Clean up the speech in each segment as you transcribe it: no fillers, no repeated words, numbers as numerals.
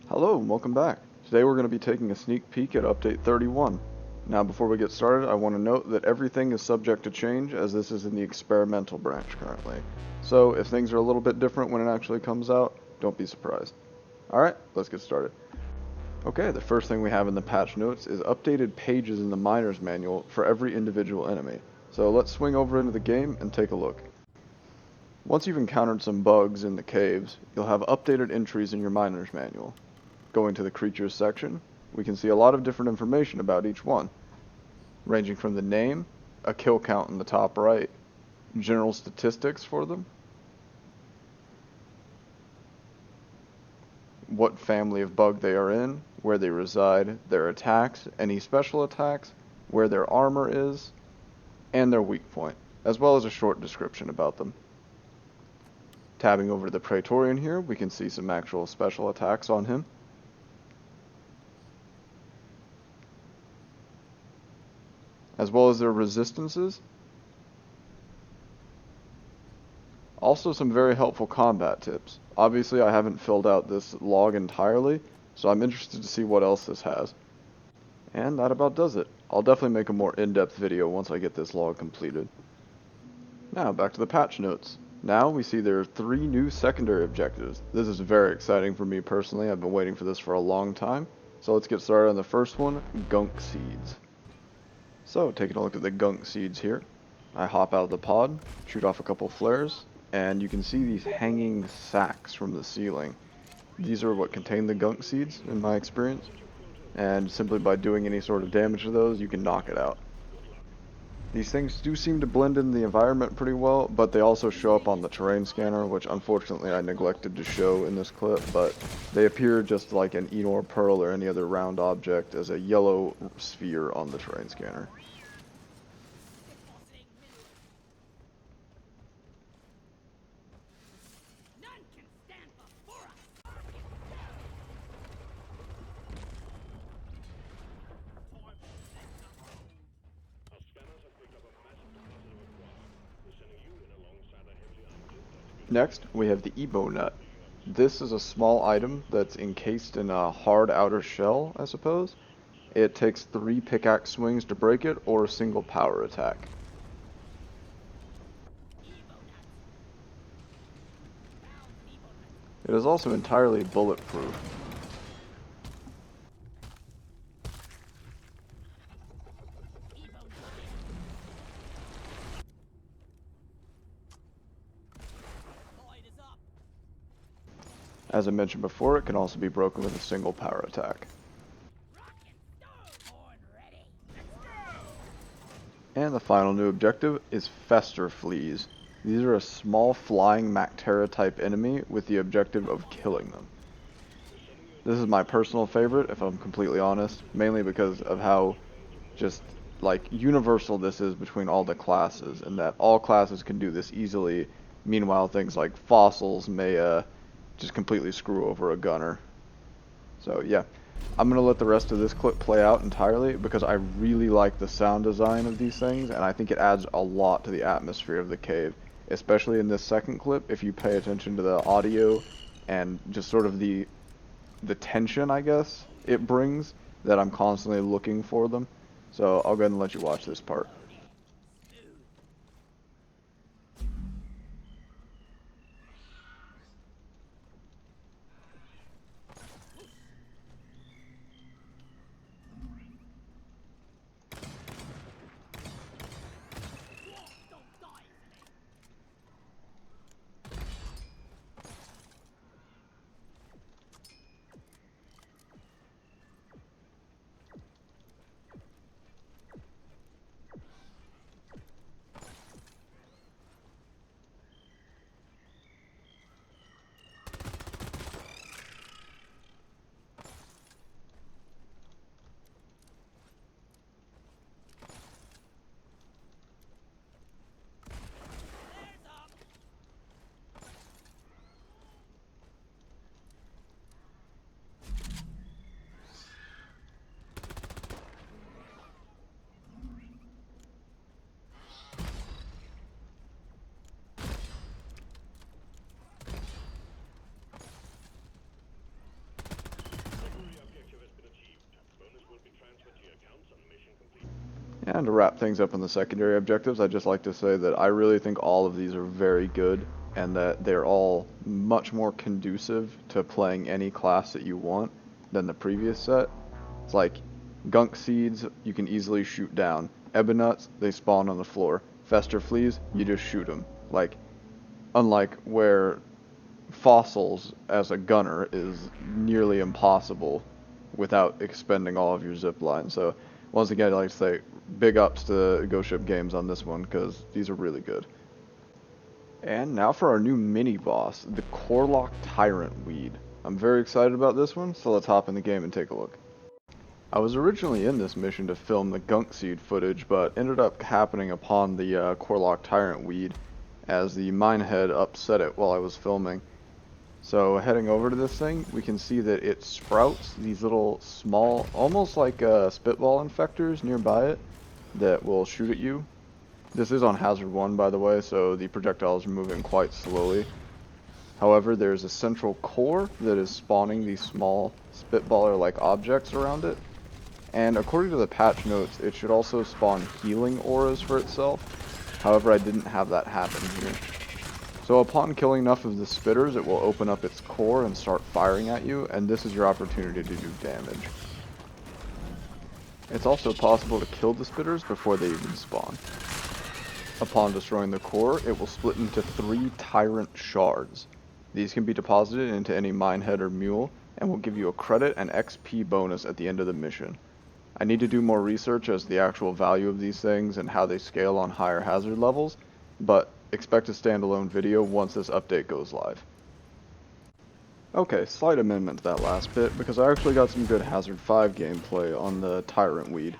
Hello and welcome back. Today we're going to be taking a sneak peek at Update 31. Now before we get started, I want to note that everything is subject to change as this is in the experimental branch currently. So if things are a little bit different when it actually comes out, don't be surprised. Alright, let's get started. Okay, the first thing we have in the patch notes is updated pages in the Miner's Manual for every individual enemy. So let's swing over into the game and take a look. Once you've encountered some bugs in the caves, you'll have updated entries in your Miner's Manual. Going to the creatures section, we can see a lot of different information about each one, ranging from the name, a kill count in the top right, general statistics for them, what family of bug they are in, where they reside, their attacks, any special attacks, where their armor is, and their weak point, as well as a short description about them. Tabbing over to the Praetorian here, we can see some actual special attacks on him. As well as their resistances. Also some very helpful combat tips. Obviously I haven't filled out this log entirely, so I'm interested to see what else this has. And that about does it. I'll definitely make a more in-depth video once I get this log completed. Now back to the patch notes. Now we see there are 3 new secondary objectives. This is very exciting for me personally. I've been waiting for this for a long time. So let's get started on the first one, Gunk Seeds. So, taking a look at the gunk seeds here, I hop out of the pod, shoot off a couple flares, and you can see these hanging sacks from the ceiling. These are what contain the gunk seeds, in my experience, and simply by doing any sort of damage to those, you can knock it out. These things do seem to blend in the environment pretty well, but they also show up on the terrain scanner, which unfortunately I neglected to show in this clip, but they appear just like an Enor pearl or any other round object as a yellow sphere on the terrain scanner. Next, we have the Ebo Nut. This is a small item that's encased in a hard outer shell, I suppose. It takes 3 pickaxe swings to break it, or a single power attack. It is also entirely bulletproof. As I mentioned before, it can also be broken with a single power attack. And the final new objective is Fester Fleas. These are a small flying Mactera type enemy with the objective of killing them. This is my personal favorite, if I'm completely honest, mainly because of how just like universal this is between all the classes, and that all classes can do this easily. Meanwhile, things like fossils may just completely screw over a gunner. So yeah, I'm going to let the rest of this clip play out entirely because I really like the sound design of these things, and I think it adds a lot to the atmosphere of the cave, especially in this second clip if you pay attention to the audio and just sort of the tension, I guess, it brings, that I'm constantly looking for them. So I'll go ahead and let you watch this part. And to wrap things up on the secondary objectives, I'd just like to say that I really think all of these are very good, and that they're all much more conducive to playing any class that you want than the previous set. It's like gunk seeds, you can easily shoot down. Ebon-nuts, they spawn on the floor. Fester fleas, you just shoot them. Like, unlike where fossils as a gunner is nearly impossible without expending all of your zip line. So once again, I'd like to say big ups to Ghost Ship Games on this one, because these are really good. And now for our new mini boss, the Corlock Tyrant Weed. I'm very excited about this one, so let's hop in the game and take a look. I was originally in this mission to film the gunk seed footage, but ended up happening upon the Corlock Tyrant Weed as the minehead upset it while I was filming. So heading over to this thing, we can see that it sprouts these little small, almost like spitball infectors nearby it that will shoot at you. This is on Hazard 1, by the way, so the projectiles are moving quite slowly. However, there's a central core that is spawning these small spitballer-like objects around it. And according to the patch notes, it should also spawn healing auras for itself. However, I didn't have that happen here. So upon killing enough of the spitters, it will open up its core and start firing at you, and this is your opportunity to do damage. It's also possible to kill the spitters before they even spawn. Upon destroying the core, it will split into 3 tyrant shards. These can be deposited into any minehead or mule, and will give you a credit and XP bonus at the end of the mission. I need to do more research as to the actual value of these things and how they scale on higher hazard levels, but expect a standalone video once this update goes live. Okay, slight amendment to that last bit, because I actually got some good Hazard 5 gameplay on the Tyrant Weed.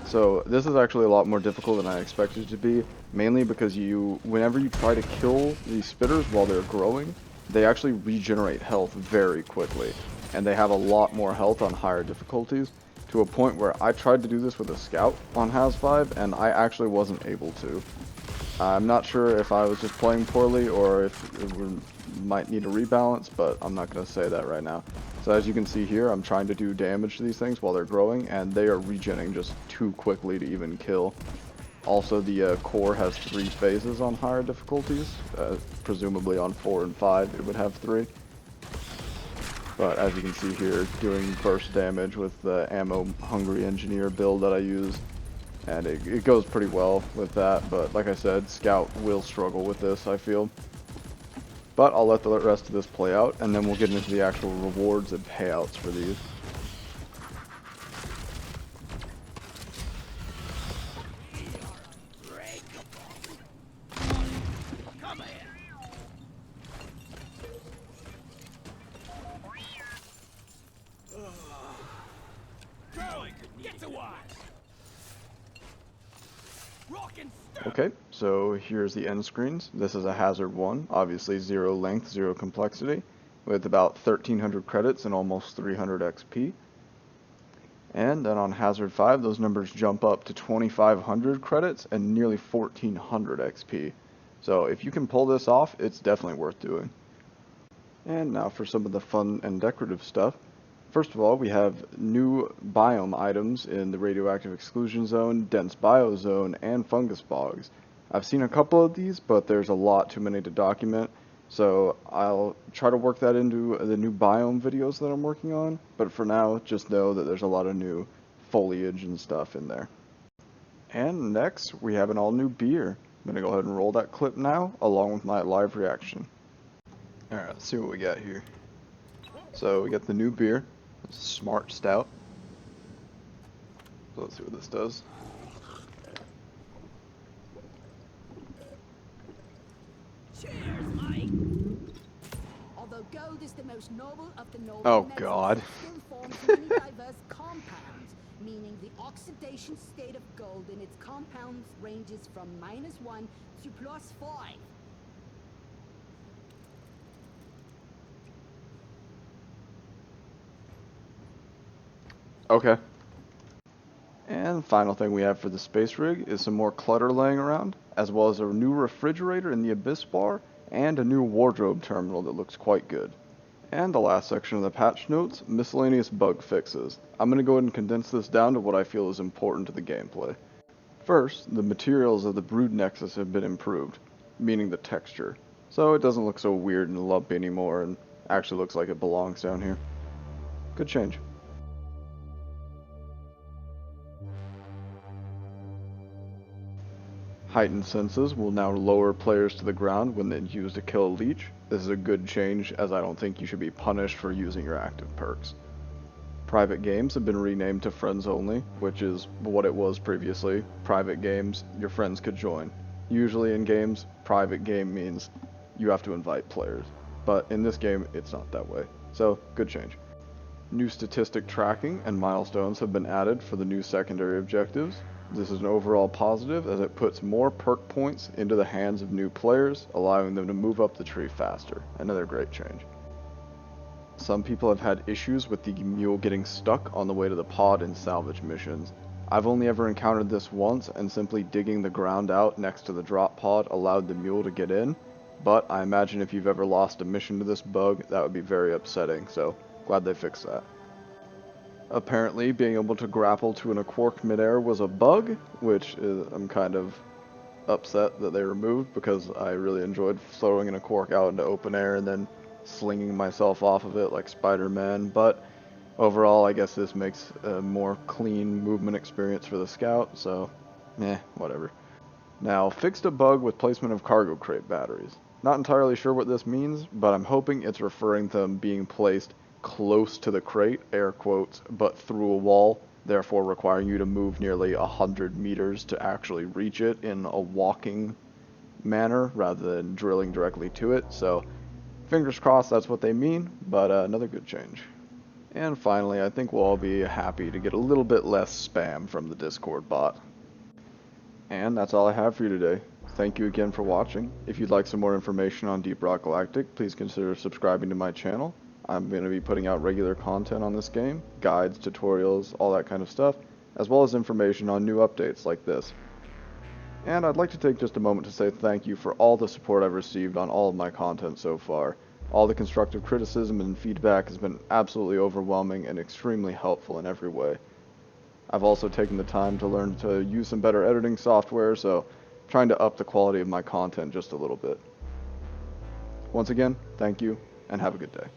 So this is actually a lot more difficult than I expected it to be, mainly because whenever you try to kill these spitters while they're growing, they actually regenerate health very quickly, and they have a lot more health on higher difficulties, to a point where I tried to do this with a scout on Haz 5, and I actually wasn't able to. I'm not sure if I was just playing poorly or if we might need a rebalance, but I'm not going to say that right now. So as you can see here, I'm trying to do damage to these things while they're growing, and they are regenerating just too quickly to even kill. Also, the core has 3 phases on higher difficulties. Presumably on 4 and 5 it would have 3. But as you can see here, doing burst damage with the ammo-hungry engineer build that I use. And it goes pretty well with that, but like I said, Scout will struggle with this, I feel. But I'll let the rest of this play out, and then we'll get into the actual rewards and payouts for these. Okay, so here's the end screens. This is a Hazard 1, obviously 0 length, 0 complexity, with about 1300 credits and almost 300 XP. And then on Hazard 5, those numbers jump up to 2500 credits and nearly 1400 XP. So if you can pull this off, it's definitely worth doing. And now for some of the fun and decorative stuff. First of all, we have new biome items in the radioactive exclusion zone, dense biozone, and fungus bogs. I've seen a couple of these, but there's a lot too many to document, so I'll try to work that into the new biome videos that I'm working on, but for now, just know that there's a lot of new foliage and stuff in there. And next, we have an all-new beer. I'm going to go ahead and roll that clip now, along with my live reaction. Alright, let's see what we got here. So we got the new beer. It's a Smart Stout. So let's see what this does. Cheers, mate. Although gold is the most noble of the noble Oh metals, God. it still forms many diverse compounds, meaning the oxidation state of gold in its compounds ranges from -1 to +5. Okay. And final thing we have for the space rig is some more clutter laying around, as well as a new refrigerator in the Abyss bar, and a new wardrobe terminal that looks quite good. And the last section of the patch notes, miscellaneous bug fixes. I'm going to go ahead and condense this down to what I feel is important to the gameplay. First, the materials of the Brood Nexus have been improved, meaning the texture, so it doesn't look so weird and lumpy anymore and actually looks like it belongs down here. Good change. Heightened senses will now lower players to the ground when they use to kill a leech. This is a good change, as I don't think you should be punished for using your active perks. Private games have been renamed to Friends Only, which is what it was previously. Private games, your friends could join. Usually in games, private game means you have to invite players. But in this game, it's not that way. So, good change. New statistic tracking and milestones have been added for the new secondary objectives. This is an overall positive as it puts more perk points into the hands of new players, allowing them to move up the tree faster. Another great change. Some people have had issues with the mule getting stuck on the way to the pod in salvage missions. I've only ever encountered this once, and simply digging the ground out next to the drop pod allowed the mule to get in, but I imagine if you've ever lost a mission to this bug, that would be very upsetting, so glad they fixed that. Apparently, being able to grapple to an Quark midair was a bug, which I'm kind of upset that they removed, because I really enjoyed throwing an Quark out into open air and then slinging myself off of it like Spider-Man, but overall I guess this makes a more clean movement experience for the scout, so whatever. Now, fixed a bug with placement of cargo crate batteries. Not entirely sure what this means, but I'm hoping it's referring to them being placed close to the crate, air quotes, but through a wall, therefore requiring you to move nearly 100 meters to actually reach it in a walking manner rather than drilling directly to it, so fingers crossed that's what they mean, but another good change. And finally, I think we'll all be happy to get a little bit less spam from the Discord bot. And that's all I have for you today. Thank you again for watching. If you'd like some more information on Deep Rock Galactic, please consider subscribing to my channel. I'm going to be putting out regular content on this game, guides, tutorials, all that kind of stuff, as well as information on new updates like this. And I'd like to take just a moment to say thank you for all the support I've received on all of my content so far. All the constructive criticism and feedback has been absolutely overwhelming and extremely helpful in every way. I've also taken the time to learn to use some better editing software, so trying to up the quality of my content just a little bit. Once again, thank you, and have a good day.